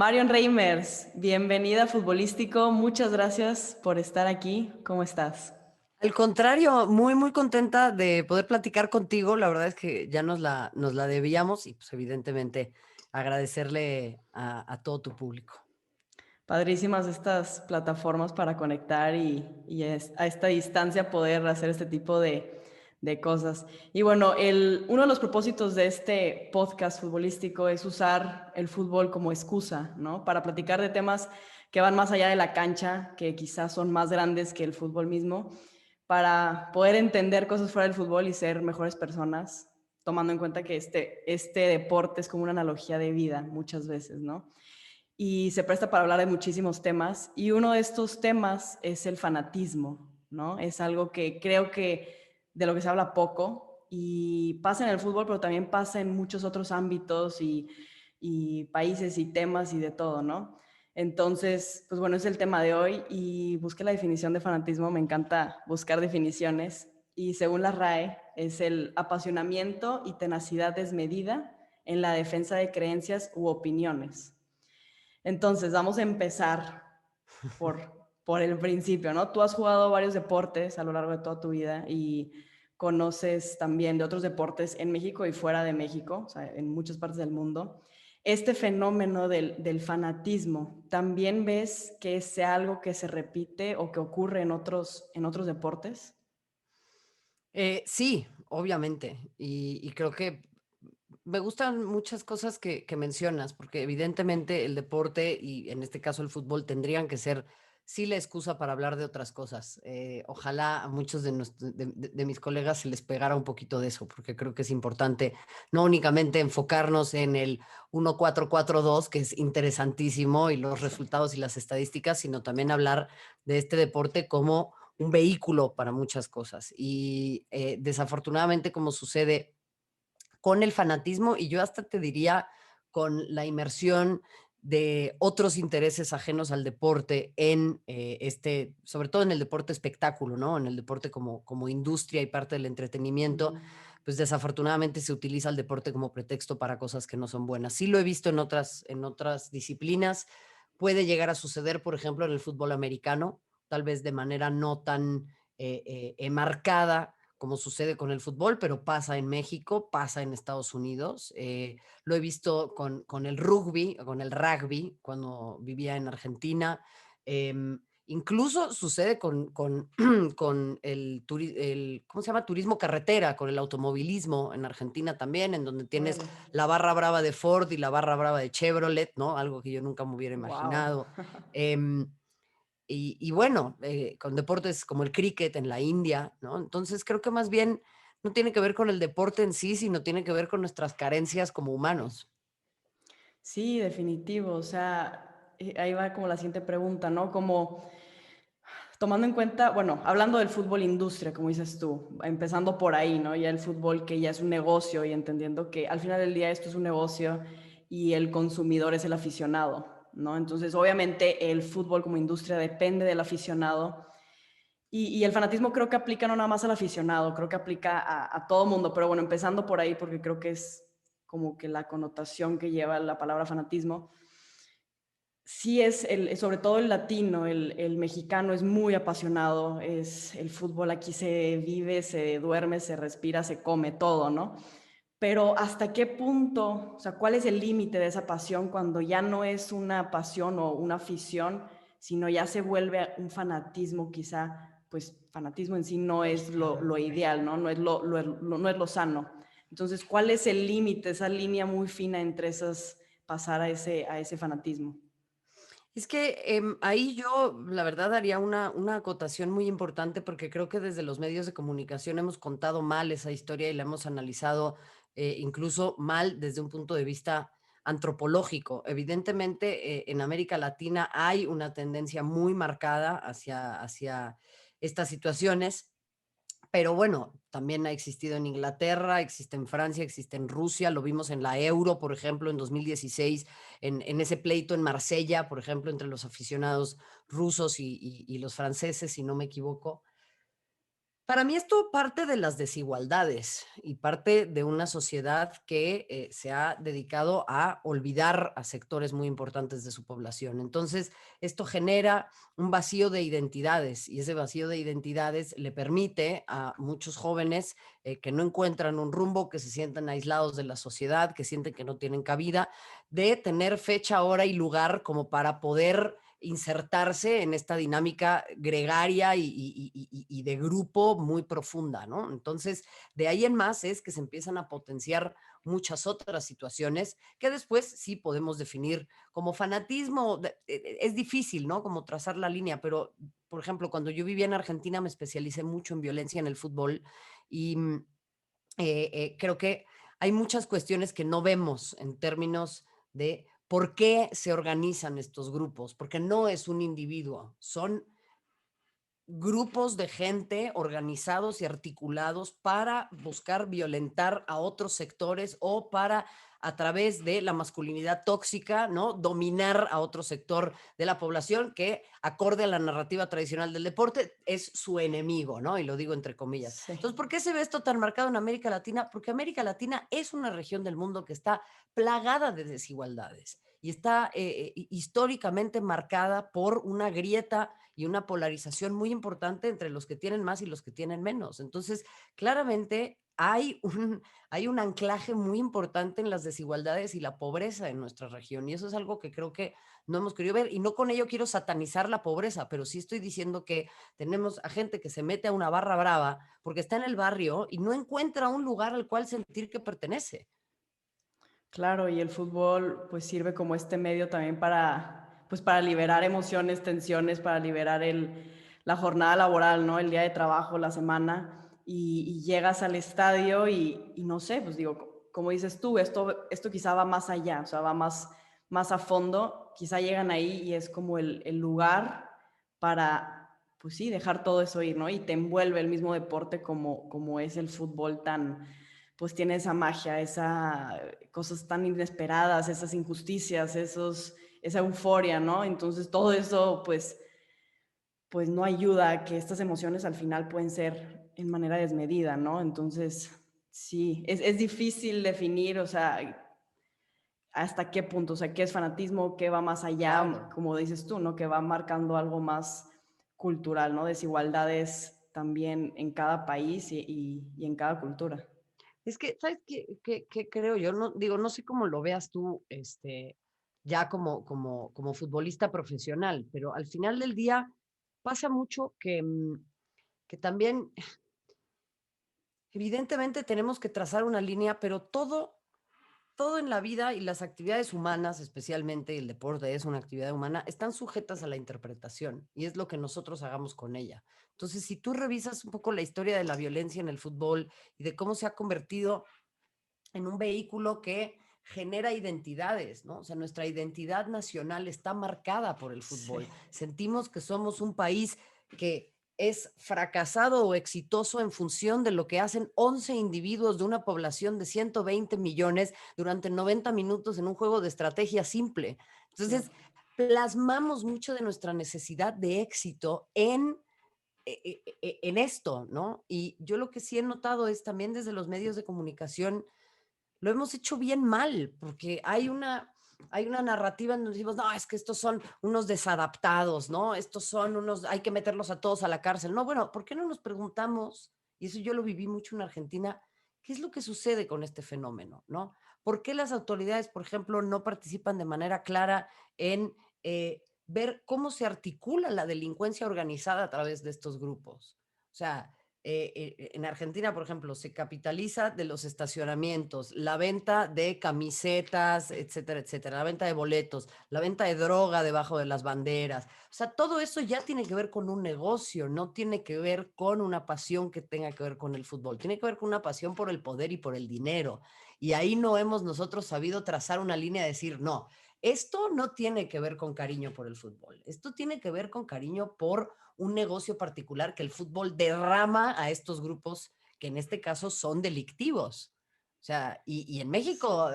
Marion Reimers, bienvenida a Futbolístico. Muchas gracias por estar aquí. ¿Cómo estás? Al contrario, muy, muy contenta de poder platicar contigo. La verdad es que ya nos la debíamos y pues evidentemente agradecerle a todo tu público. Padrísimas estas plataformas para conectar a esta distancia poder hacer este tipo de cosas. Y bueno, uno de los propósitos de este podcast futbolístico es usar el fútbol como excusa, ¿no? Para platicar de temas que van más allá de la cancha, que quizás son más grandes que el fútbol mismo, para poder entender cosas fuera del fútbol y ser mejores personas, tomando en cuenta que este deporte es como una analogía de vida muchas veces, ¿no? Y se presta para hablar de muchísimos temas, y uno de estos temas es el fanatismo, ¿no? Es algo que creo que de lo que se habla poco, y pasa en el fútbol, pero también pasa en muchos otros ámbitos y países y temas y de todo, ¿no? Entonces, pues bueno, es el tema de hoy y busqué la definición de fanatismo, me encanta buscar definiciones, y según la RAE es el apasionamiento y tenacidad desmedida en la defensa de creencias u opiniones. Entonces, vamos a empezar por el principio, ¿no? Tú has jugado varios deportes a lo largo de toda tu vida y conoces también de otros deportes en México y fuera de México, o sea, en muchas partes del mundo. Este fenómeno del fanatismo, ¿también ves que sea algo que se repite o que ocurre en otros deportes? Sí, obviamente. Y creo que me gustan muchas cosas que mencionas, porque evidentemente el deporte y en este caso el fútbol tendrían que ser sí la excusa para hablar de otras cosas. Ojalá a muchos de mis colegas se les pegara un poquito de eso, porque creo que es importante no únicamente enfocarnos en el 1-4-4-2, que es interesantísimo, y los Exacto. resultados y las estadísticas, sino también hablar de este deporte como un vehículo para muchas cosas. Y desafortunadamente, como sucede con el fanatismo, y yo hasta te diría con la inmersión de otros intereses ajenos al deporte en sobre todo en el deporte espectáculo, ¿no? En el deporte como industria y parte del entretenimiento, Ujú. pues desafortunadamente se utiliza el deporte como pretexto para cosas que no son buenas. Sí lo he visto en otras disciplinas, puede llegar a suceder, por ejemplo, en el fútbol americano, tal vez de manera no tan marcada como sucede con el fútbol, pero pasa en México, pasa en Estados Unidos. Lo he visto con el rugby, cuando vivía en Argentina. Incluso sucede con ¿cómo se llama? Turismo carretera, con el automovilismo en Argentina también, en donde tienes Órale. la barra brava de Ford y la barra brava de Chevrolet, ¿no? Algo que yo nunca me hubiera Wow. imaginado. Y bueno, con deportes como el cricket en la India, ¿no? Entonces creo que más bien no tiene que ver con el deporte en sí, sino tiene que ver con nuestras carencias como humanos. Sí, definitivo. O sea, ahí va como la siguiente pregunta, ¿no? Como tomando en cuenta, bueno, hablando del fútbol industria, como dices tú, empezando por ahí, ¿no? Ya el fútbol que ya es un negocio y entendiendo que al final del día esto es un negocio y el consumidor es el aficionado, ¿no? Entonces, obviamente el fútbol como industria depende del aficionado, y el fanatismo creo que aplica no nada más al aficionado, creo que aplica a todo mundo, pero bueno, empezando por ahí porque creo que es como que la connotación que lleva la palabra fanatismo. Sí, sobre todo el latino, el mexicano es muy apasionado, el fútbol aquí se vive, se duerme, se respira, se come todo, ¿no? Pero ¿hasta qué punto, o sea, cuál es el límite de esa pasión cuando ya no es una pasión o una afición, sino ya se vuelve un fanatismo quizá? Pues fanatismo en sí no es lo ideal, ¿no? No es lo sano. Entonces, ¿cuál es el límite, esa línea muy fina entre pasar a ese fanatismo? Es que ahí yo, la verdad, haría una acotación muy importante porque creo que desde los medios de comunicación hemos contado mal esa historia y la hemos analizado incluso mal desde un punto de vista antropológico. Evidentemente, en América Latina hay una tendencia muy marcada hacia estas situaciones, pero bueno, también ha existido en Inglaterra, existe en Francia, existe en Rusia, lo vimos en la Euro, por ejemplo, en 2016, en ese pleito en Marsella, por ejemplo, entre los aficionados rusos y los franceses, si no me equivoco. Para mí esto parte de las desigualdades y parte de una sociedad que se ha dedicado a olvidar a sectores muy importantes de su población. Entonces, esto genera un vacío de identidades y ese vacío de identidades le permite a muchos jóvenes que no encuentran un rumbo, que se sientan aislados de la sociedad, que sienten que no tienen cabida, de tener fecha, hora y lugar como para poder insertarse en esta dinámica gregaria y de grupo muy profunda, ¿no? Entonces, de ahí en más es que se empiezan a potenciar muchas otras situaciones que después sí podemos definir como fanatismo. Es difícil, ¿no? Como trazar la línea, pero, por ejemplo, cuando yo vivía en Argentina me especialicé mucho en violencia en el fútbol y creo que hay muchas cuestiones que no vemos en términos de por qué se organizan estos grupos, porque no es un individuo, son grupos de gente organizados y articulados para buscar violentar a otros sectores o para a través de la masculinidad tóxica, ¿no? Dominar a otro sector de la población que, acorde a la narrativa tradicional del deporte, es su enemigo, ¿no? Y lo digo entre comillas. Sí. Entonces, ¿por qué se ve esto tan marcado en América Latina? Porque América Latina es una región del mundo que está plagada de desigualdades y está históricamente marcada por una grieta y una polarización muy importante entre los que tienen más y los que tienen menos. Entonces, claramente hay un anclaje muy importante en las desigualdades y la pobreza en nuestra región. Y eso es algo que creo que no hemos querido ver. Y no con ello quiero satanizar la pobreza, pero sí estoy diciendo que tenemos a gente que se mete a una barra brava porque está en el barrio y no encuentra un lugar al cual sentir que pertenece. Claro, y el fútbol pues sirve como este medio también para, pues, para liberar emociones, tensiones, para liberar la jornada laboral, ¿no? El día de trabajo, la semana, y llegas al estadio y no sé, pues digo, como dices tú, esto quizá va más allá, o sea, va más a fondo, quizá llegan ahí y es como el lugar para, pues sí, dejar todo eso ir, ¿no? Y te envuelve el mismo deporte como es el fútbol tan, pues tiene esa magia, cosas tan inesperadas, esas injusticias, esa euforia, ¿no? Entonces todo eso, pues no ayuda a que estas emociones al final pueden ser en manera desmedida, ¿no? Entonces, sí, es difícil definir, o sea, hasta qué punto, o sea, qué es fanatismo, qué va más allá, Claro. como dices tú, ¿no? Que va marcando algo más cultural, ¿no? Desigualdades también en cada país y en cada cultura. Es que, ¿sabes qué creo yo? No, digo, no sé cómo lo veas tú, ya como futbolista profesional, pero al final del día pasa mucho que también, evidentemente, tenemos que trazar una línea, pero todo en la vida y las actividades humanas, especialmente el deporte es una actividad humana, están sujetas a la interpretación y es lo que nosotros hagamos con ella. Entonces, si tú revisas un poco la historia de la violencia en el fútbol y de cómo se ha convertido en un vehículo que genera identidades, ¿no? O sea, nuestra identidad nacional está marcada por el Sí. fútbol. Sentimos que somos un país que es fracasado o exitoso en función de lo que hacen 11 individuos de una población de 120 millones durante 90 minutos en un juego de estrategia simple. Entonces, Claro. plasmamos mucho de nuestra necesidad de éxito en esto, ¿no? Y yo lo que sí he notado es también desde los medios de comunicación lo hemos hecho bien mal, porque hay una narrativa en donde decimos, no, es que estos son unos desadaptados, ¿no? Estos son unos, hay que meterlos a todos a la cárcel. No, bueno, ¿por qué no nos preguntamos, y eso yo lo viví mucho en Argentina, qué es lo que sucede con este fenómeno, ¿no? ¿Por qué las autoridades, por ejemplo, no participan de manera clara en ver cómo se articula la delincuencia organizada a través de estos grupos? O sea, en Argentina, por ejemplo, se capitaliza de los estacionamientos, la venta de camisetas, etcétera, etcétera, la venta de boletos, la venta de droga debajo de las banderas. O sea, todo eso ya tiene que ver con un negocio, no tiene que ver con una pasión que tenga que ver con el fútbol, tiene que ver con una pasión por el poder y por el dinero. Y ahí no hemos nosotros sabido trazar una línea de decir, no, esto no tiene que ver con cariño por el fútbol, esto tiene que ver con cariño por un negocio particular que el fútbol derrama a estos grupos que en este caso son delictivos. O sea, y en México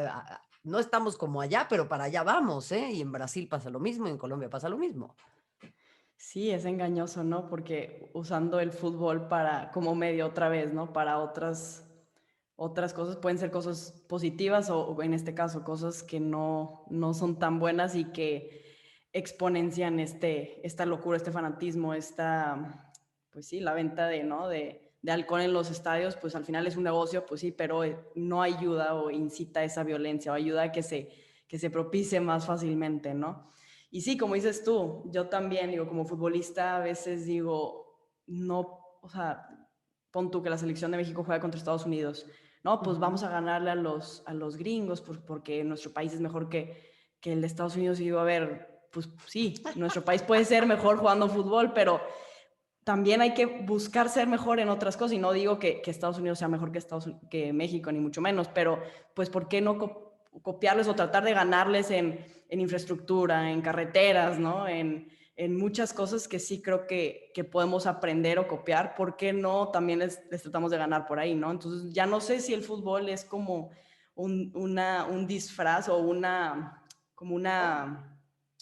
no estamos como allá, pero para allá vamos, ¿eh? Y en Brasil pasa lo mismo, y en Colombia pasa lo mismo. Sí, es engañoso, ¿no? Porque usando el fútbol para como medio otra vez, ¿no? Para otras cosas, pueden ser cosas positivas o en este caso cosas que no son tan buenas y que exponencian esta locura, este fanatismo, pues sí, la venta ¿no? de alcohol en los estadios, pues al final es un negocio, pues sí, pero no ayuda o incita a esa violencia o ayuda a que se propicie más fácilmente, ¿no? Y sí, como dices tú, yo también digo, como futbolista, a veces digo, no, o sea, pon tú que la selección de México juega contra Estados Unidos. No, pues vamos a ganarle a los gringos porque nuestro país es mejor que el de Estados Unidos. Y digo, a ver, pues sí, nuestro país puede ser mejor jugando fútbol, pero también hay que buscar ser mejor en otras cosas. Y no digo que Estados Unidos sea mejor que México, ni mucho menos, pero pues ¿por qué no copiarles o tratar de ganarles en infraestructura, en carreteras, ¿no? En muchas cosas que sí creo que podemos aprender o copiar? ¿Por qué no también les tratamos de ganar por ahí, ¿no? Entonces ya no sé si el fútbol es como un disfraz o como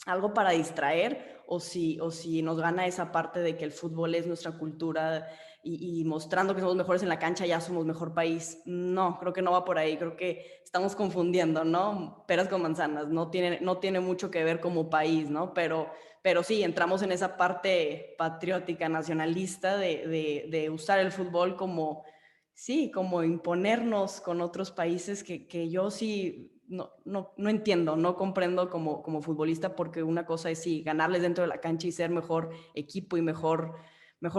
algo para distraer, o si nos gana esa parte de que el fútbol es nuestra cultura y mostrando que somos mejores en la cancha ya somos mejor país. No, creo que no va por ahí, creo que estamos confundiendo, ¿no? Peras con manzanas, no tiene mucho que ver como país, ¿no? Pero sí, entramos en esa parte patriótica, nacionalista de usar el fútbol como, sí, como imponernos con otros países que yo sí no entiendo, no comprendo como futbolista, porque una cosa es sí, ganarles dentro de la cancha y ser mejor equipo y mejor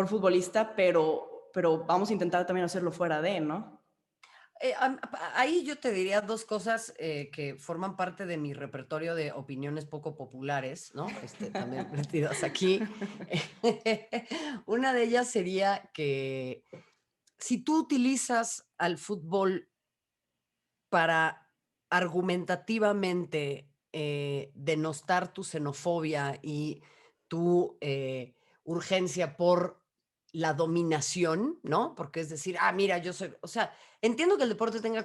futbolista, pero vamos a intentar también hacerlo fuera de, ¿no? Ahí yo te diría dos cosas que forman parte de mi repertorio de opiniones poco populares, ¿no? También metidas aquí. Una de ellas sería que si tú utilizas al fútbol para argumentativamente denostar tu xenofobia y tu urgencia por la dominación, ¿no? Porque es decir, mira, yo soy, o sea, entiendo que el deporte tenga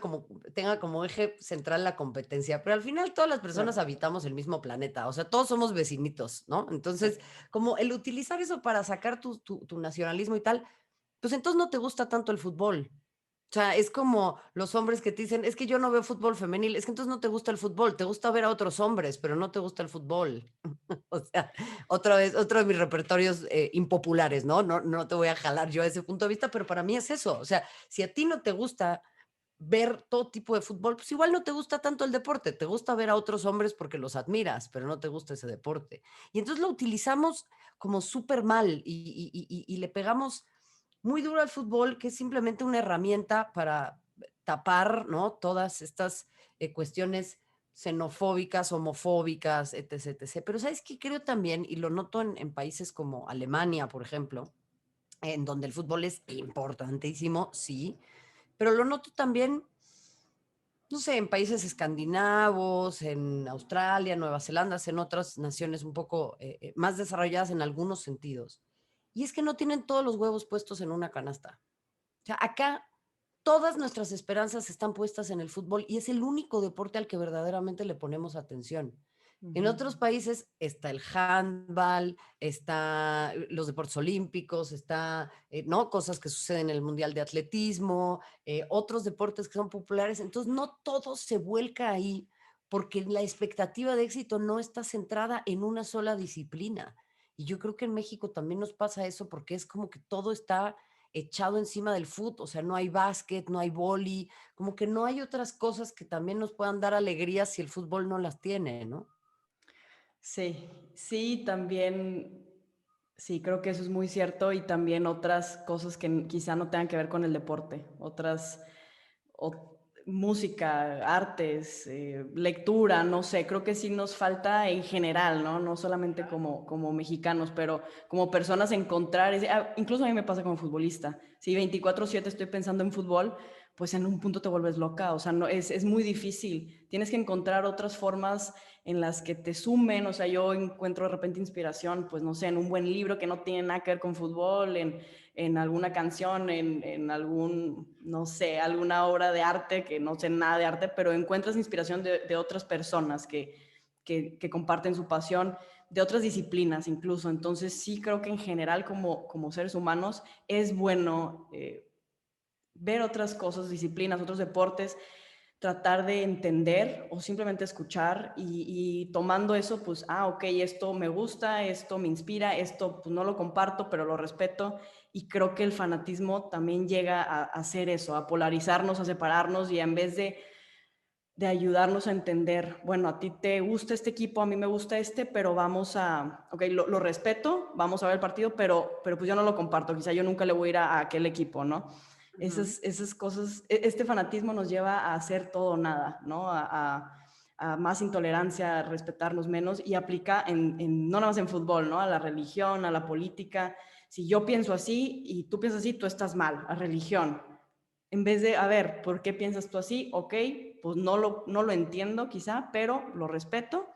como eje central la competencia, pero al final todas las personas Claro, habitamos el mismo planeta, o sea, todos somos vecinitos, ¿no? sí. Entonces, como el utilizar eso para sacar tu nacionalismo y tal, pues entonces no te gusta tanto el fútbol. O sea, es como los hombres que te dicen: "Es que yo no veo fútbol femenil", es que entonces no te gusta el fútbol, te gusta ver a otros hombres, pero no te gusta el fútbol. O sea, otra vez, otro de mis repertorios, impopulares, ¿no? No te voy a jalar yo a ese punto de vista, pero para mí es eso. O sea, si a ti no te gusta ver todo tipo de fútbol, pues igual no te gusta tanto el deporte, te gusta ver a otros hombres porque los admiras, pero no te gusta ese deporte. Y entonces lo utilizamos como súper mal y le pegamos muy duro al fútbol, que es simplemente una herramienta para tapar, ¿no? Todas estas cuestiones xenofóbicas, homofóbicas, etc, etc. Pero ¿sabes qué? Creo también, y lo noto en países como Alemania, por ejemplo, en donde el fútbol es importantísimo, sí, pero lo noto también, no sé, en países escandinavos, en Australia, Nueva Zelanda, en otras naciones un poco más desarrolladas en algunos sentidos. Y es que no tienen todos los huevos puestos en una canasta. O sea, acá todas nuestras esperanzas están puestas en el fútbol y es el único deporte al que verdaderamente le ponemos atención. En Ujú. otros países está el handball, está los deportes olímpicos, está, ¿no? Cosas que suceden en el Mundial de Atletismo, otros deportes que son populares. Entonces, no todo se vuelca ahí porque la expectativa de éxito no está centrada en una sola disciplina. Y yo creo que en México también nos pasa eso porque es como que todo está echado encima del fútbol, o sea, no hay básquet, no hay vóley, como que no hay otras cosas que también nos puedan dar alegría si el fútbol no las tiene, ¿no? Sí, sí, también, sí, creo que eso es muy cierto y también otras cosas que quizá no tengan que ver con el deporte, música, artes, lectura, no sé, creo que sí nos falta en general, ¿no? No solamente como mexicanos, pero como personas encontrar, incluso a mí me pasa como futbolista, si 24/7 estoy pensando en fútbol, pues en un punto te vuelves loca, o sea, no, es muy difícil, tienes que encontrar otras formas en las que te sumen, o sea, yo encuentro de repente inspiración, pues no sé, en un buen libro que no tiene nada que ver con fútbol, en alguna canción, en algún, no sé, alguna obra de arte, que no sé nada de arte, pero encuentras inspiración de otras personas que comparten su pasión de otras disciplinas incluso. Entonces sí creo que en general como seres humanos es bueno ver otras cosas, disciplinas, otros deportes, tratar de entender o simplemente escuchar y tomando eso, pues, ok, esto me gusta, esto me inspira, esto pues no lo comparto, pero lo respeto. Y creo que el fanatismo también llega a hacer eso, a polarizarnos, a separarnos y en vez de ayudarnos a entender, bueno, a ti te gusta este equipo, a mí me gusta este, pero vamos ok, lo respeto, vamos a ver el partido, pero pues yo no lo comparto, quizá yo nunca le voy a ir a aquel equipo, ¿no? Ujú. Esas cosas, este fanatismo nos lleva a hacer todo o nada, ¿no? A más intolerancia, a respetarnos menos y aplica no nada más en fútbol, ¿no? A la religión, a la política. Si yo pienso así y tú piensas así, tú estás mal, a religión. En vez de, a ver, ¿por qué piensas tú así? Ok, pues no lo entiendo quizá, pero lo respeto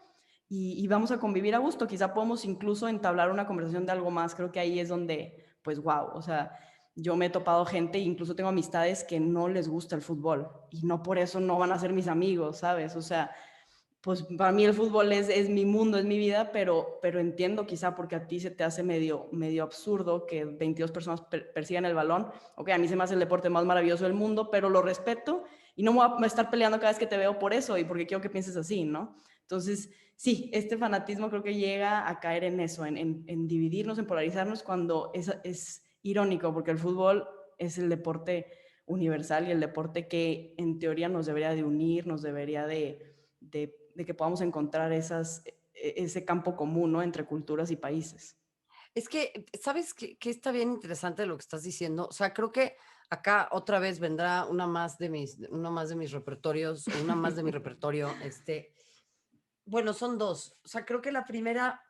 y vamos a convivir a gusto. Quizá podemos incluso entablar una conversación de algo más. Creo que ahí es donde, pues, wow, o sea, yo me he topado gente, incluso tengo amistades que no les gusta el fútbol y no por eso no van a ser mis amigos, ¿sabes? O sea, pues para mí el fútbol es mi mundo, es mi vida, pero entiendo quizá porque a ti se te hace medio absurdo que 22 personas persigan el balón. Ok, a mí se me hace el deporte más maravilloso del mundo, pero lo respeto y no me voy a estar peleando cada vez que te veo por eso y porque quiero que pienses así, ¿no? Entonces, sí, este fanatismo creo que llega a caer en eso, en dividirnos, en polarizarnos, cuando es irónico, porque el fútbol es el deporte universal y el deporte que en teoría nos debería de unir, nos debería de que podamos encontrar ese campo común, ¿no? Entre culturas y países. Es que, ¿sabes qué está bien interesante lo que estás diciendo? O sea, creo que acá otra vez vendrá uno más de mis repertorios, o una más de mi repertorio. Bueno, son dos. O sea, creo que la primera,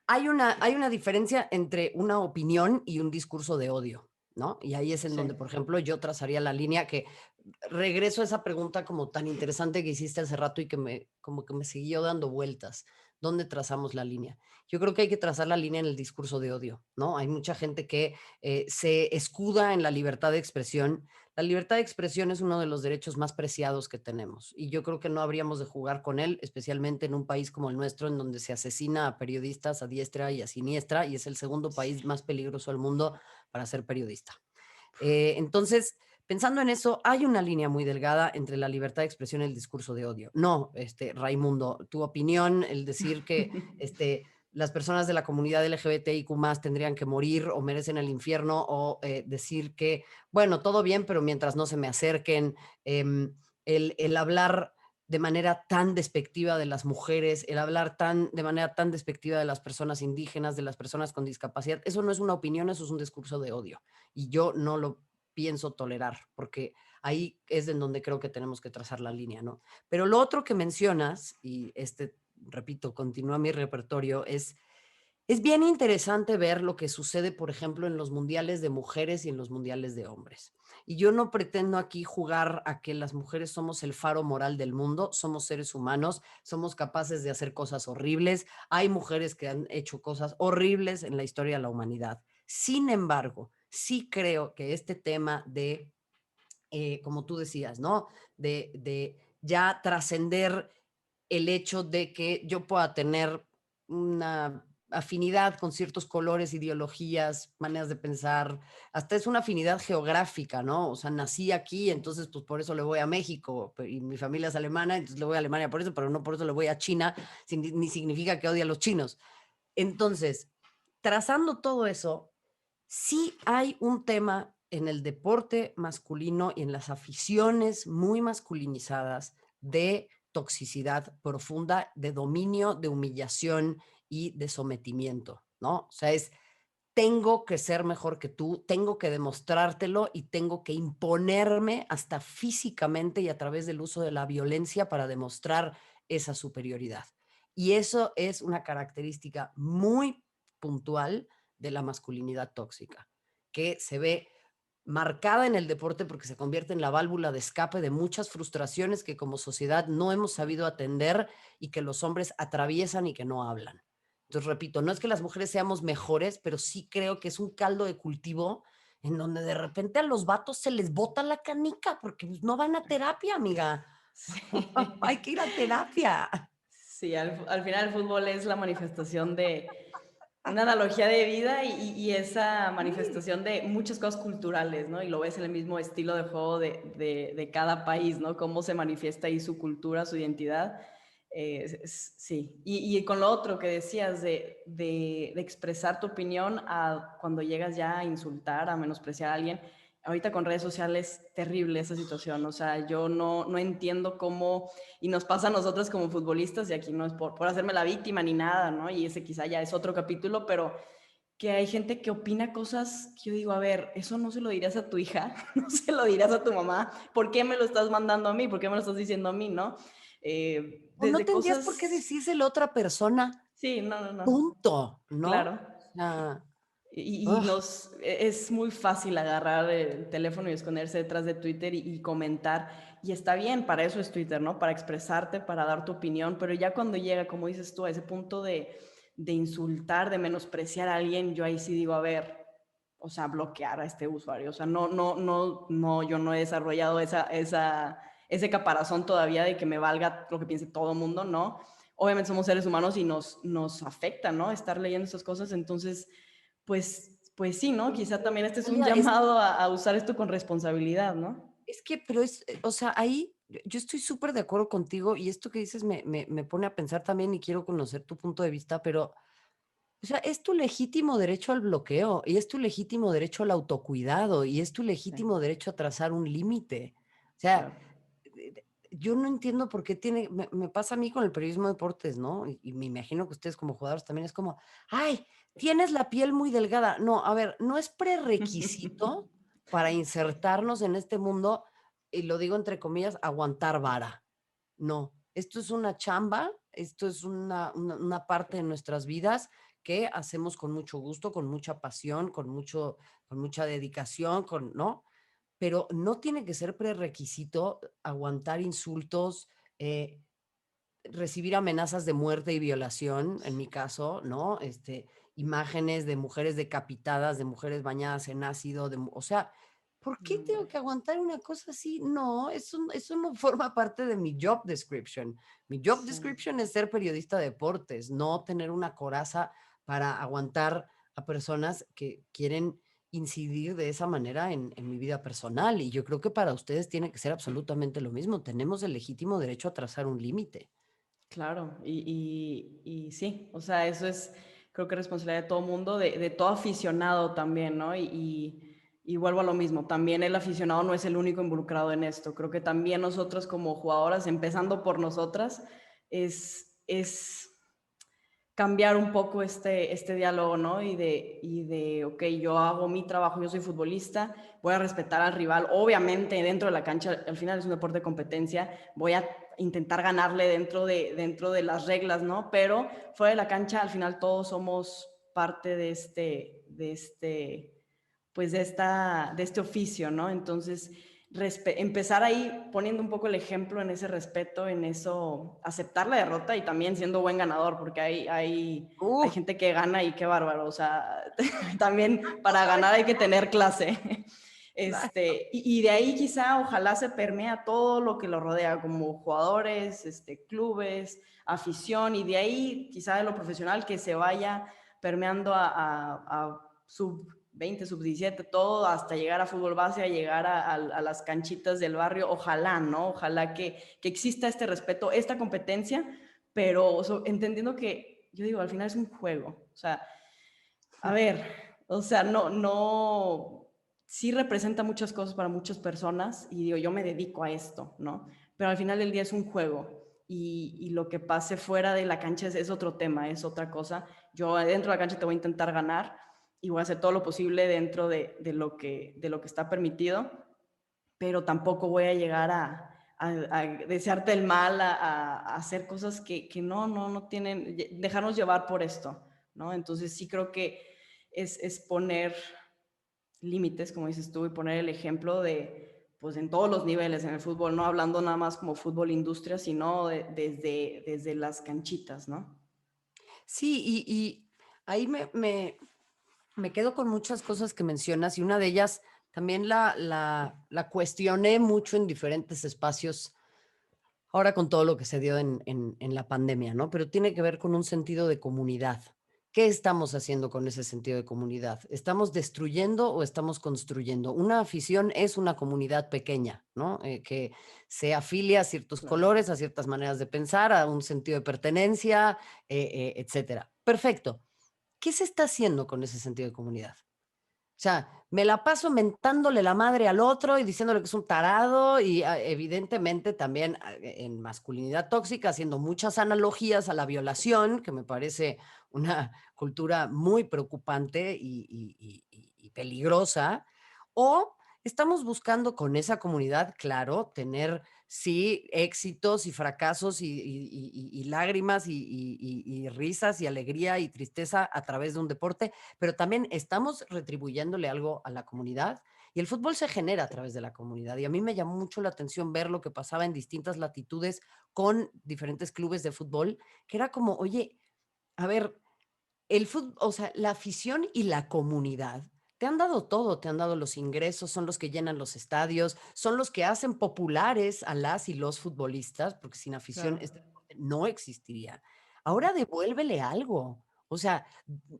hay una diferencia entre una opinión y un discurso de odio, ¿no? Y ahí es en Sí. donde, por ejemplo, yo trazaría la línea que regreso a esa pregunta como tan interesante que hiciste hace rato y como que me siguió dando vueltas. ¿Dónde trazamos la línea? Yo creo que hay que trazar la línea en el discurso de odio, ¿no? Hay mucha gente que se escuda en la libertad de expresión. La libertad de expresión es uno de los derechos más preciados que tenemos y yo creo que no habríamos de jugar con él, especialmente en un país como el nuestro, en donde se asesina a periodistas a diestra y a siniestra y es el segundo país más peligroso del mundo para ser periodista. Entonces, pensando en eso, hay una línea muy delgada entre la libertad de expresión y el discurso de odio. No, Raimundo, tu opinión, el decir que las personas de la comunidad LGBTIQ más tendrían que morir o merecen el infierno, o decir que, bueno, todo bien, pero mientras no se me acerquen, el hablar de manera tan despectiva de las mujeres, el hablar de manera tan despectiva de las personas indígenas, de las personas con discapacidad, eso no es una opinión, eso es un discurso de odio. Y yo no lo pienso tolerar, porque ahí es en donde creo que tenemos que trazar la línea, ¿no? Pero lo otro que mencionas, y repito, continúa mi repertorio, es bien interesante ver lo que sucede, por ejemplo, en los mundiales de mujeres y en los mundiales de hombres. Y yo no pretendo aquí jugar a que las mujeres somos el faro moral del mundo, somos seres humanos, somos capaces de hacer cosas horribles, hay mujeres que han hecho cosas horribles en la historia de la humanidad. Sin embargo, sí creo que este tema como tú decías, ¿no? De ya trascender el hecho de que yo pueda tener una afinidad con ciertos colores, ideologías, maneras de pensar, hasta es una afinidad geográfica, ¿no? O sea, nací aquí, entonces pues por eso le voy a México, y mi familia es alemana, entonces le voy a Alemania por eso, pero no por eso le voy a China, ni significa que odie a los chinos. Entonces, trazando todo eso, sí hay un tema en el deporte masculino y en las aficiones muy masculinizadas de toxicidad profunda, de dominio, de humillación y de sometimiento, ¿no? O sea, tengo que ser mejor que tú, tengo que demostrártelo y tengo que imponerme hasta físicamente y a través del uso de la violencia para demostrar esa superioridad. Y eso es una característica muy puntual de la masculinidad tóxica, que se ve marcada en el deporte porque se convierte en la válvula de escape de muchas frustraciones que como sociedad no hemos sabido atender y que los hombres atraviesan y que no hablan. Entonces, repito, no es que las mujeres seamos mejores, pero sí creo que es un caldo de cultivo en donde de repente a los vatos se les bota la canica porque pues, no van a terapia, amiga. Sí. Hay que ir a terapia. Sí, al final el fútbol es la manifestación de una analogía de vida y esa Sí. manifestación de muchas cosas culturales, ¿no? Y lo ves en el mismo estilo de juego de cada país, ¿no? Cómo se manifiesta ahí su cultura, su identidad. Sí. Y con lo otro que decías de expresar tu opinión cuando llegas ya a insultar, a menospreciar a alguien, ahorita con redes sociales, terrible esa situación. O sea, yo no entiendo cómo, y nos pasa a nosotros como futbolistas, y aquí no es por hacerme la víctima ni nada, ¿no? Y ese quizá ya es otro capítulo, pero que hay gente que opina cosas que yo digo, a ver, eso no se lo dirías a tu hija, no se lo dirías a tu mamá, ¿por qué me lo estás mandando a mí? ¿Por qué me lo estás diciendo a mí, no? O no Desde tendrías por qué cosas, decírselo a otra persona, sí, no, punto, ¿no? claro. O sea, Y ugh, es muy fácil agarrar el teléfono y esconderse detrás de Twitter y comentar. Y está bien, para eso es Twitter, ¿no? Para expresarte, para dar tu opinión. Pero ya cuando llega, como dices tú, a ese punto de insultar, de menospreciar a alguien, yo ahí sí digo, a ver, o sea, bloquear a este usuario. O sea, no, yo no he desarrollado ese caparazón todavía de que me valga lo que piense todo el mundo, ¿no? Obviamente somos seres humanos y nos afecta, ¿no? Estar leyendo esas cosas. Entonces, pues sí, ¿no? Quizá también este es un Natalia, es llamado a usar esto con responsabilidad, ¿no? es que, pero es, o sea, ahí yo estoy súper de acuerdo contigo y esto que dices me pone a pensar también y quiero conocer tu punto de vista, pero, o sea, es tu legítimo derecho al bloqueo y es tu legítimo derecho al autocuidado y es tu Sí, legítimo derecho a trazar un límite. O sea, claro. yo no entiendo por qué me pasa a mí con el periodismo de deportes, ¿no? Y me imagino que ustedes como jugadores también es como, ay, tienes la piel muy delgada. No, a ver, no es prerequisito para insertarnos en este mundo, y lo digo entre comillas, aguantar vara. No, esto es una chamba, esto es una parte de nuestras vidas que hacemos con mucho gusto, con mucha pasión, con mucha dedicación, ¿no? Pero no tiene que ser prerequisito aguantar insultos, eh, recibir amenazas de muerte y violación, en mi caso, ¿no? Imágenes de mujeres decapitadas, de mujeres bañadas en ácido, o sea, ¿por qué No, tengo hombre. que aguantar una cosa así? No, eso no forma parte de mi job description. Mi job Sí, description es ser periodista de deportes, no tener una coraza para aguantar a personas que quieren incidir de esa manera en mi vida personal. Y yo creo que para ustedes tiene que ser absolutamente lo mismo. Tenemos el legítimo derecho a trazar un límite. claro. Y sí, o sea, eso es, creo que responsabilidad de todo mundo, de todo aficionado también, ¿no? Y vuelvo a lo mismo, también el aficionado no es el único involucrado en esto. Creo que también nosotros como jugadoras, empezando por nosotras, es cambiar un poco este diálogo, ¿no? Ok, yo hago mi trabajo, yo soy futbolista, voy a respetar al rival, obviamente dentro de la cancha, al final es un deporte de competencia, voy a intentar ganarle dentro de las reglas, ¿no? Pero fuera de la cancha, al final todos somos parte pues de este oficio, ¿no? Entonces, empezar ahí poniendo un poco el ejemplo en ese respeto, en eso, aceptar la derrota y también siendo buen ganador, porque hay Uh, gente que gana y qué bárbaro, o sea, también para ganar hay que tener clase. Y de ahí quizá ojalá se permea todo lo que lo rodea, como jugadores, clubes, afición, y de ahí quizá de lo profesional que se vaya permeando a sub 20, sub 17, todo hasta llegar a fútbol base, a llegar a las canchitas del barrio. Ojalá, ¿no? Ojalá que exista este respeto, esta competencia, pero entendiendo que, yo digo, al final es un juego. O sea, a ver, o sea, sí representa muchas cosas para muchas personas y digo, yo me dedico a esto, ¿no? Pero al final del día es un juego y lo que pase fuera de la cancha es otro tema, es otra cosa. Yo dentro de la cancha te voy a intentar ganar y voy a hacer todo lo posible dentro de lo que está permitido, pero tampoco voy a llegar a desearte el mal, a hacer cosas que no tienen, dejarnos llevar por esto, ¿no? Entonces sí creo que es poner límites, como dices tú, y poner el ejemplo pues en todos los niveles en el fútbol, no hablando nada más como fútbol industria, sino desde las canchitas, ¿no? sí, y ahí me quedo con muchas cosas que mencionas y una de ellas también la cuestioné mucho en diferentes espacios Ahora con todo lo que se dio en la pandemia, ¿no? Pero tiene que ver con un sentido de comunidad. ¿Qué estamos haciendo con ese sentido de comunidad? ¿Estamos destruyendo o estamos construyendo? Una afición es una comunidad pequeña, ¿no? Que se afilia a ciertos Claro. colores, a ciertas maneras de pensar, a un sentido de pertenencia, etcétera. Perfecto. ¿Qué se está haciendo con ese sentido de comunidad? O sea, me la paso mentándole la madre al otro y diciéndole que es un tarado y evidentemente también en masculinidad tóxica, haciendo muchas analogías a la violación, que me parece una cultura muy preocupante y peligrosa, o estamos buscando con esa comunidad, claro, tener, sí, éxitos y fracasos y lágrimas y risas y alegría y tristeza a través de un deporte, pero también estamos retribuyéndole algo a la comunidad y el fútbol se genera a través de la comunidad. Y a mí me llamó mucho la atención ver lo que pasaba en distintas latitudes con diferentes clubes de fútbol, que era como, oye, a ver, el fútbol, o sea, la afición y la comunidad te han dado todo, te han dado los ingresos, son los que llenan los estadios, son los que hacen populares a las y los futbolistas, porque sin afición Claro. este deporte no existiría. Ujú. Ahora devuélvele algo. O sea,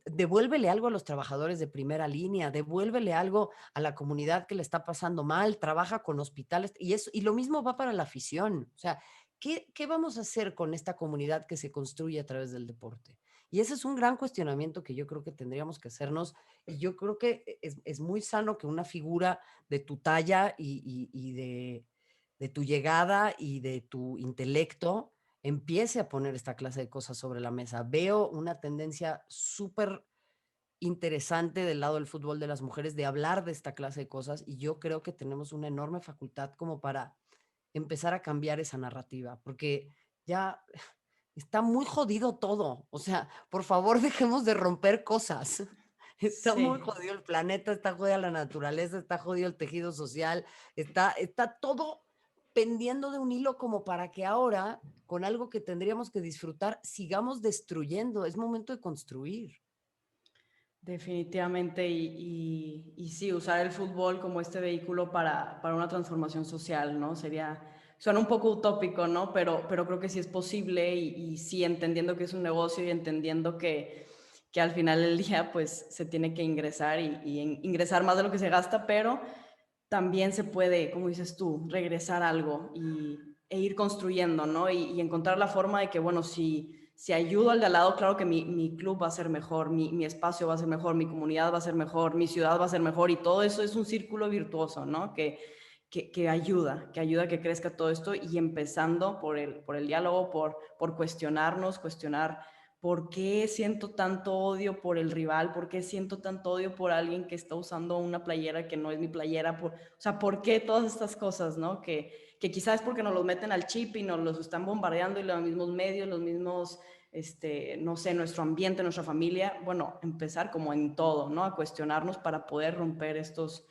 devuélvele algo a los trabajadores de primera línea, devuélvele algo a la comunidad que le está pasando mal, trabaja con hospitales y eso, y lo mismo va para la afición. O sea, ¿qué vamos a hacer con esta comunidad que se construye a través del deporte? Y ese es un gran cuestionamiento que yo creo que tendríamos que hacernos. Y yo creo que es muy sano que una figura de tu talla y de tu llegada y de tu intelecto empiece a poner esta clase de cosas sobre la mesa. Veo una tendencia súper interesante del lado del fútbol de las mujeres de hablar de esta clase de cosas y yo creo que tenemos una enorme facultad como para empezar a cambiar esa narrativa, porque ya está muy jodido todo. O sea, por favor, dejemos de romper cosas. Está muy Sí. jodido el planeta, está jodida la naturaleza, está jodido el tejido social, está todo pendiendo de un hilo como para que ahora, con algo que tendríamos que disfrutar, sigamos destruyendo. Es momento de construir. Definitivamente, y sí, usar el fútbol como este vehículo para una transformación social, ¿no? Suena un poco utópico, ¿no? Pero creo que sí es posible y sí entendiendo que es un negocio y entendiendo que al final del día pues se tiene que ingresar ingresar más de lo que se gasta, pero también se puede, como dices tú, regresar algo e ir construyendo, ¿no? Y encontrar la forma de que, bueno, si ayudo al de al lado, claro que mi club va a ser mejor, mi espacio va a ser mejor, mi comunidad va a ser mejor, mi ciudad va a ser mejor y todo eso es un círculo virtuoso, ¿no? Que ayuda a que crezca todo esto y empezando por el diálogo, por cuestionarnos, cuestionar por qué siento tanto odio por el rival, por qué siento tanto odio por alguien que está usando una playera que no es mi playera, o sea, por qué todas estas cosas, ¿no? Que quizás es porque nos los meten al chip y nos los están bombardeando y los mismos medios, los mismos, no sé, nuestro ambiente, nuestra familia, bueno, empezar como en todo, ¿no? A cuestionarnos para poder romper estos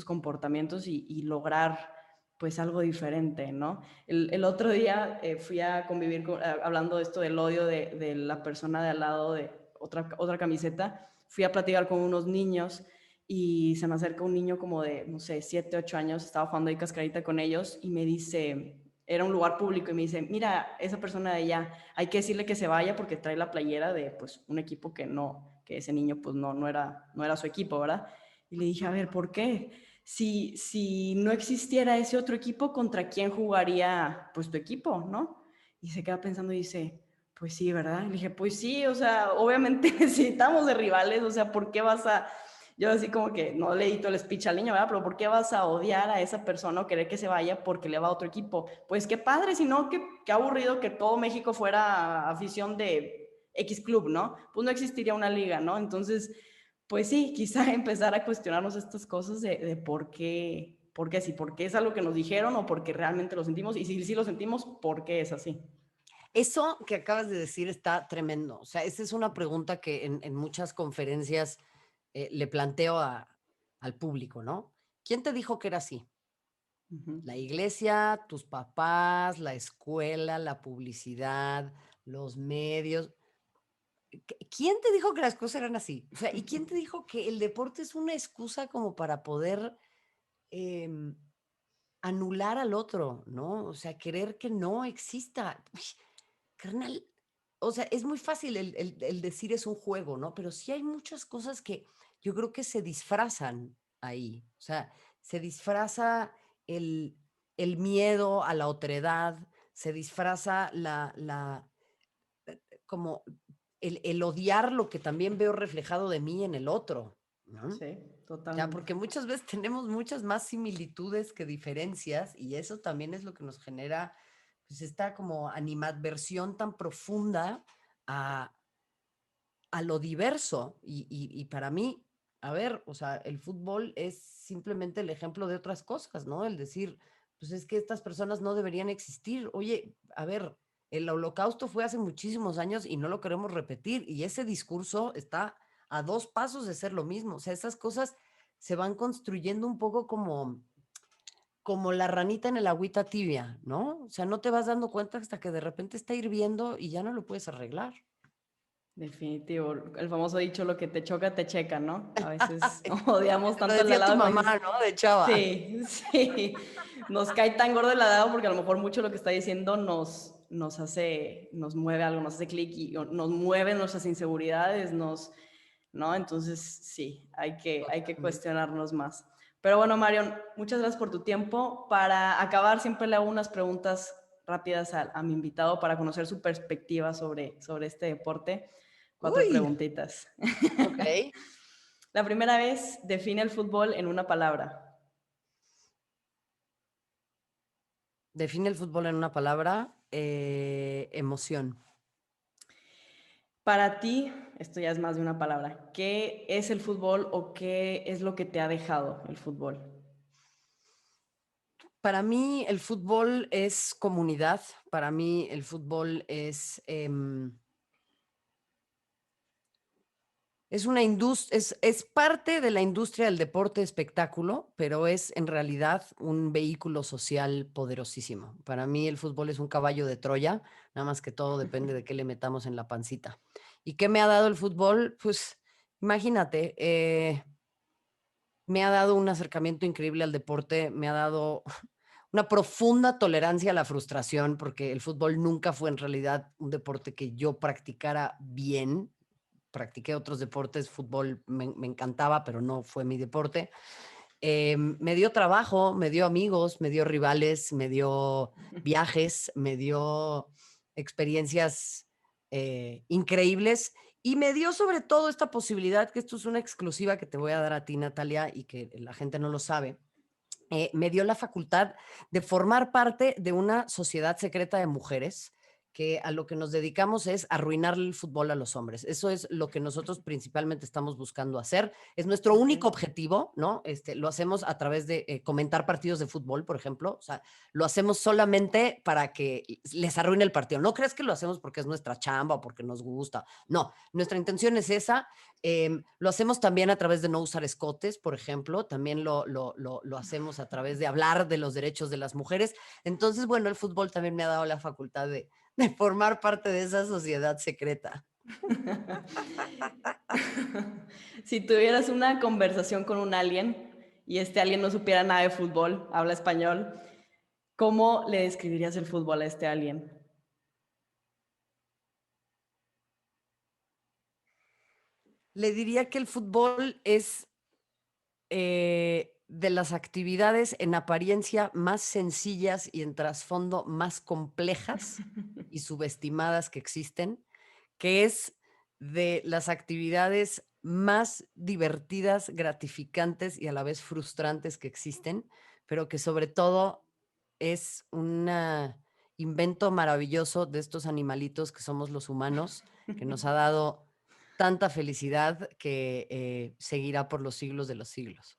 comportamientos y lograr pues algo diferente, ¿no? El otro día fui a convivir, hablando de esto del odio de la persona de al lado de otra camiseta, fui a platicar con unos niños y se me acerca un niño como de, no sé, 7, 8 años, estaba jugando ahí cascarita con ellos y me dice, era un lugar público y me dice, mira, esa persona de allá, hay que decirle que se vaya porque trae la playera de pues un equipo que no, que ese niño pues no era su equipo, ¿verdad? Y le dije, a ver, ¿por qué? Si no existiera ese otro equipo, ¿contra quién jugaría pues tu equipo, no? Y se queda pensando y dice, pues sí, ¿verdad? Y le dije, pues sí, o sea, obviamente necesitamos de rivales, o sea, ¿por qué vas a...? Yo así como que no le edito el speech al niño, ¿verdad? Pero ¿por qué vas a odiar a esa persona o querer que se vaya porque le va a otro equipo? Pues qué padre, si no, qué aburrido que todo México fuera afición de X club, ¿no? Pues no existiría una liga, ¿no? Entonces, pues sí, quizá empezar a cuestionarnos estas cosas de por qué sí, por qué es algo que nos dijeron o porque realmente lo sentimos, y si sí lo sentimos, ¿por qué es así? Eso que acabas de decir está tremendo. O sea, esa es una pregunta que en muchas conferencias le planteo al público, ¿no? ¿Quién te dijo que era así? Ujú. La iglesia, tus papás, la escuela, la publicidad, los medios. ¿Quién te dijo que las cosas eran así? O sea, ¿y quién te dijo que el deporte es una excusa como para poder em, anular al otro, ¿no? O sea, querer que no exista. Uy, carnal, o sea, es muy fácil el decir es un juego, ¿no? Pero sí hay muchas cosas que yo creo que se disfrazan ahí. O sea, se disfraza el, el miedo a la otredad, se disfraza como el odiar lo que también veo reflejado de mí en el otro, ¿no? Sí, Ya, totalmente. porque muchas veces tenemos muchas más similitudes que diferencias y eso también es lo que nos genera, pues, esta como animadversión tan profunda a, a lo diverso. Y para mí, a ver, o sea, el fútbol es simplemente el ejemplo de otras cosas, ¿no? El decir, pues es que estas personas no deberían existir. Oye, a ver, el holocausto fue hace muchísimos años y no lo queremos repetir. Y ese discurso está a 2 pasos de ser lo mismo. O sea, esas cosas se van construyendo un poco como la ranita en el agüita tibia, ¿no? O sea, no te vas dando cuenta hasta que de repente está hirviendo y ya no lo puedes arreglar. Definitivo. El famoso dicho, lo que te choca, te checa, ¿no? A veces odiamos Lo tanto el decía tu helado, como mamá, dices, ¿no? De chava. sí, sí. Nos cae tan gordo el helado porque a lo mejor mucho lo que está diciendo nos hace, nos mueve algo, nos hace clic y nos mueve nuestras inseguridades, ¿no? Entonces, sí, hay que Totalmente. cuestionarnos más. Pero bueno, Marion, muchas gracias por tu tiempo. Para acabar, siempre le hago unas preguntas rápidas a mi invitado para conocer su perspectiva sobre este deporte. 4 Uy, preguntitas. ok. La primera vez, define el fútbol en una palabra. Define el fútbol en una palabra, emoción. Para ti, esto ya es más de una palabra, ¿qué es el fútbol o qué es lo que te ha dejado el fútbol? Para mí el fútbol es comunidad, para mí el fútbol es una industria, es parte de la industria del deporte espectáculo, pero es en realidad un vehículo social poderosísimo. Para mí el fútbol es un caballo de Troya, nada más que todo depende de qué le metamos en la pancita. ¿Y qué me ha dado el fútbol? Pues imagínate, me ha dado un acercamiento increíble al deporte, me ha dado una profunda tolerancia a la frustración, porque el fútbol nunca fue en realidad un deporte que yo practicara bien. Practiqué otros deportes, fútbol me encantaba, pero no fue mi deporte. Me dio trabajo, me dio amigos, me dio rivales, me dio viajes, me dio experiencias increíbles y me dio sobre todo esta posibilidad, que esto es una exclusiva que te voy a dar a ti, Natalia, y que la gente no lo sabe. Me dio la facultad de formar parte de una sociedad secreta de mujeres que a lo que nos dedicamos es arruinarle el fútbol a los hombres. Eso es lo que nosotros principalmente estamos buscando hacer. Es nuestro Ok. único objetivo, ¿no? Lo hacemos a través de comentar partidos de fútbol, por ejemplo. O sea, lo hacemos solamente para que les arruine el partido. No crees que lo hacemos porque es nuestra chamba o porque nos gusta. No, nuestra intención es esa. Lo hacemos también a través de no usar escotes, por ejemplo. También lo hacemos a través de hablar de los derechos de las mujeres. Entonces, bueno, el fútbol también me ha dado la facultad de formar parte de esa sociedad secreta. Si tuvieras una conversación con un alien y este alien no supiera nada de fútbol, habla español, ¿cómo le describirías el fútbol a este alien? Le diría que el fútbol es de las actividades en apariencia más sencillas y en trasfondo más complejas y subestimadas que existen, que es de las actividades más divertidas, gratificantes y a la vez frustrantes que existen, pero que sobre todo es un invento maravilloso de estos animalitos que somos los humanos, que nos ha dado tanta felicidad que seguirá por los siglos de los siglos.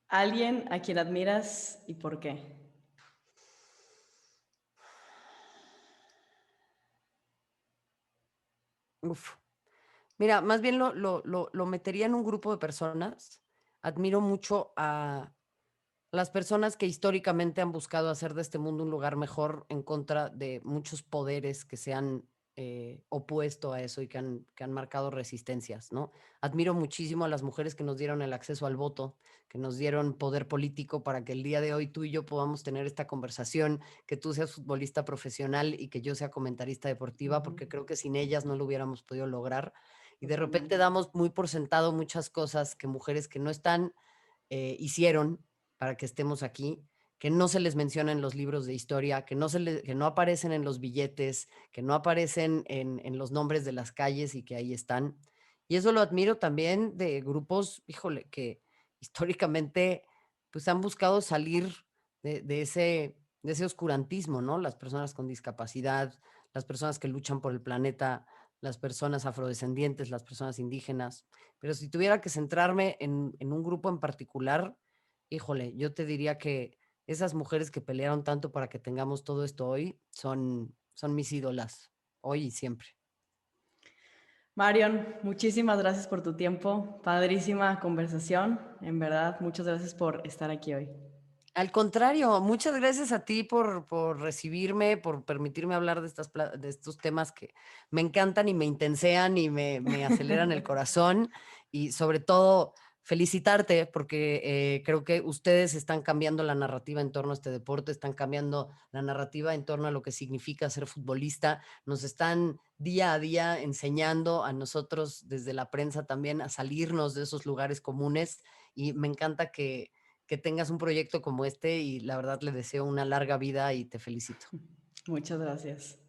¿Alguien a quien admiras y por qué? Uf. Mira, más bien lo metería en un grupo de personas. Admiro mucho a las personas que históricamente han buscado hacer de este mundo un lugar mejor en contra de muchos poderes que se han opuesto a eso y que han marcado resistencias, ¿no? Admiro muchísimo a las mujeres que nos dieron el acceso al voto, que nos dieron poder político para que el día de hoy tú y yo podamos tener esta conversación, que tú seas futbolista profesional y que yo sea comentarista deportiva, Ujú, porque creo que sin ellas no lo hubiéramos podido lograr. Y de repente totalmente. damos muy por sentado muchas cosas que mujeres que no están hicieron para que estemos aquí, que no se les menciona en los libros de historia, que no aparecen en los billetes, que no aparecen en los nombres de las calles y que ahí están. Y eso lo admiro también de grupos, híjole, que históricamente pues han buscado salir de ese oscurantismo, ¿no? Las personas con discapacidad, las personas que luchan por el planeta, las personas afrodescendientes, las personas indígenas. Pero si tuviera que centrarme en un grupo en particular, híjole, yo te diría que esas mujeres que pelearon tanto para que tengamos todo esto hoy son mis ídolas, hoy y siempre. Marion, muchísimas gracias por tu tiempo. Padrísima conversación. En verdad, muchas gracias por estar aquí hoy. Al contrario, muchas gracias a ti por recibirme, por permitirme hablar de estos temas que me encantan y me intensean y me aceleran el corazón. Y sobre todo, felicitarte porque creo que ustedes están cambiando la narrativa en torno a este deporte, están cambiando la narrativa en torno a lo que significa ser futbolista. Nos están día a día enseñando a nosotros desde la prensa también a salirnos de esos lugares comunes y me encanta que tengas un proyecto como este y la verdad le deseo una larga vida y te felicito. Muchas gracias.